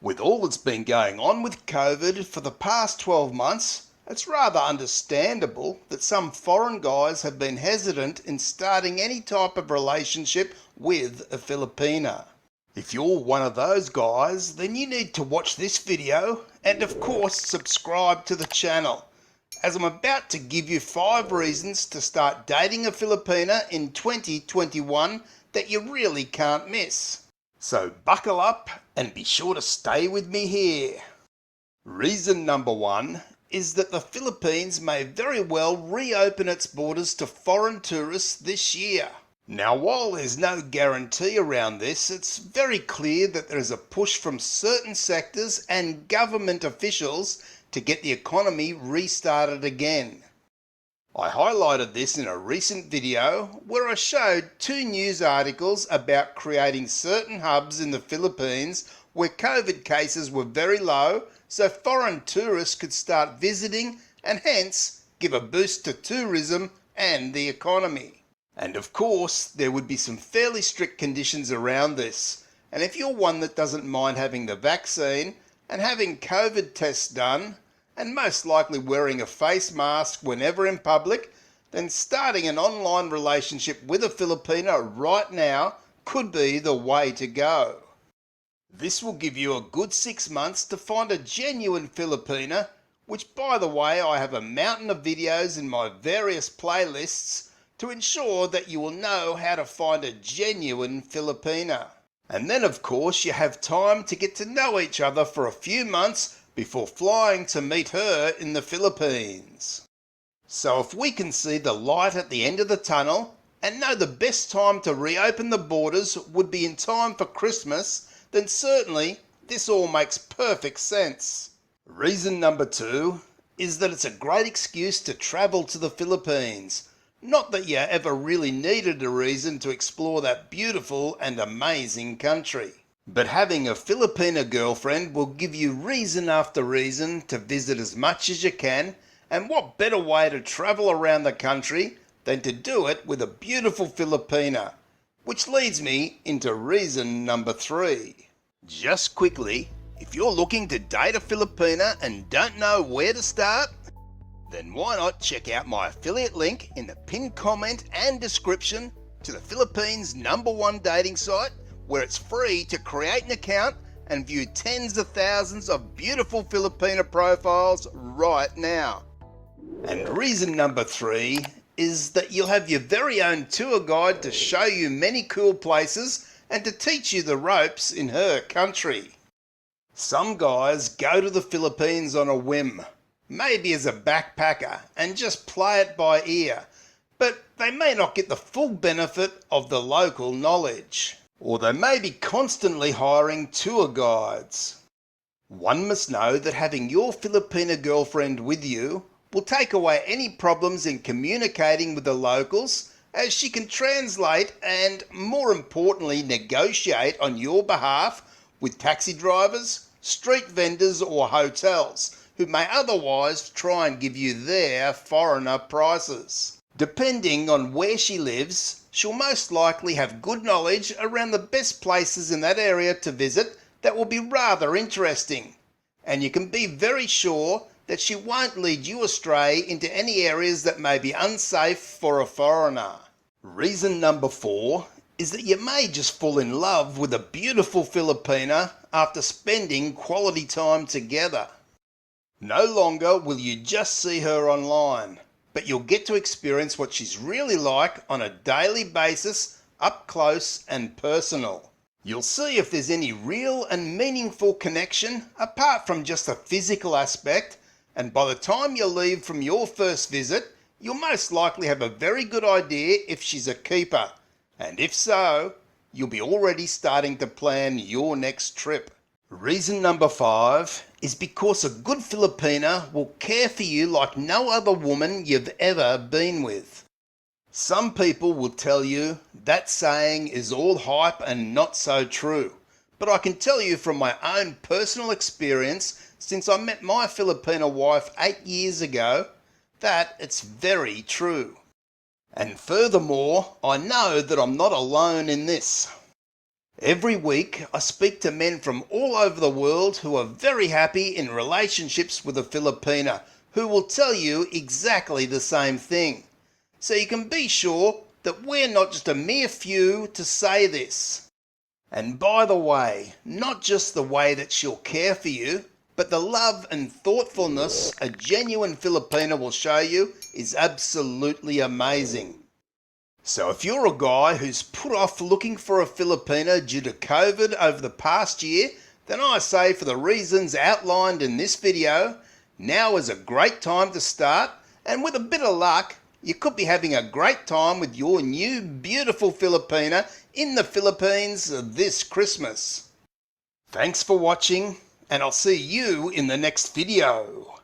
With all that's been going on with COVID for the past 12 months, it's rather understandable that some foreign guys have been hesitant in starting any type of relationship with a Filipina. If you're one of those guys, then you need to watch this video and of course subscribe to the channel, as I'm about to give you 5 reasons to start dating a Filipina in 2021 that you really can't miss. So buckle up and be sure to stay with me here. Reason number 1 is that the Philippines may very well reopen its borders to foreign tourists this year. Now, while there's no guarantee around this, it's very clear that there is a push from certain sectors and government officials to get the economy restarted again. I highlighted this in a recent video where I showed 2 news articles about creating certain hubs in the Philippines where COVID cases were very low, so foreign tourists could start visiting and hence give a boost to tourism and the economy. And of course, there would be some fairly strict conditions around this. And if you're one that doesn't mind having the vaccine and having COVID tests done, and most likely wearing a face mask whenever in public, then starting an online relationship with a Filipina right now could be the way to go. This will give you a good 6 months to find a genuine Filipina, which by the way I have a mountain of videos in my various playlists to ensure that you will know how to find a genuine Filipina. And then of course you have time to get to know each other for a few months before flying to meet her in the Philippines. So if we can see the light at the end of the tunnel and know the best time to reopen the borders would be in time for Christmas, then certainly this all makes perfect sense. Reason number 2 is that it's a great excuse to travel to the Philippines. Not that you ever really needed a reason to explore that beautiful and amazing country. But having a Filipina girlfriend will give you reason after reason to visit as much as you can, and what better way to travel around the country than to do it with a beautiful Filipina? Which leads me into reason number 3. Just quickly, if you're looking to date a Filipina and don't know where to start, then why not check out my affiliate link in the pinned comment and description to the Philippines' #1 dating site, where it's free to create an account and view tens of thousands of beautiful Filipina profiles right now. And reason number 3 is that you'll have your very own tour guide to show you many cool places and to teach you the ropes in her country. Some guys go to the Philippines on a whim, maybe as a backpacker, and just play it by ear, but they may not get the full benefit of the local knowledge, or they may be constantly hiring tour guides. One must know that having your Filipina girlfriend with you will take away any problems in communicating with the locals, as she can translate and, more importantly, negotiate on your behalf with taxi drivers, street vendors or hotels who may otherwise try and give you their foreigner prices. Depending on where she lives, she'll most likely have good knowledge around the best places in that area to visit that will be rather interesting. And you can be very sure that she won't lead you astray into any areas that may be unsafe for a foreigner. Reason number 4 is that you may just fall in love with a beautiful Filipina after spending quality time together. No longer will you just see her online, but you'll get to experience what she's really like on a daily basis, up close and personal. You'll see if there's any real and meaningful connection apart from just a physical aspect, and by the time you leave from your first visit, you'll most likely have a very good idea if she's a keeper, and if so, you'll be already starting to plan your next trip. Reason number 5 is because a good Filipina will care for you like no other woman you've ever been with. Some people will tell you that saying is all hype and not so true, but I can tell you from my own personal experience since I met my Filipina wife 8 years ago that it's very true. And furthermore, I know that I'm not alone in this. Every week, I speak to men from all over the world who are very happy in relationships with a Filipina, who will tell you exactly the same thing. So you can be sure that we're not just a mere few to say this. And by the way, not just the way that she'll care for you, but the love and thoughtfulness a genuine Filipina will show you is absolutely amazing. So if you're a guy who's put off looking for a Filipina due to COVID over the past year, then I say for the reasons outlined in this video, now is a great time to start, and with a bit of luck, you could be having a great time with your new beautiful Filipina in the Philippines this Christmas. Thanks for watching, and I'll see you in the next video.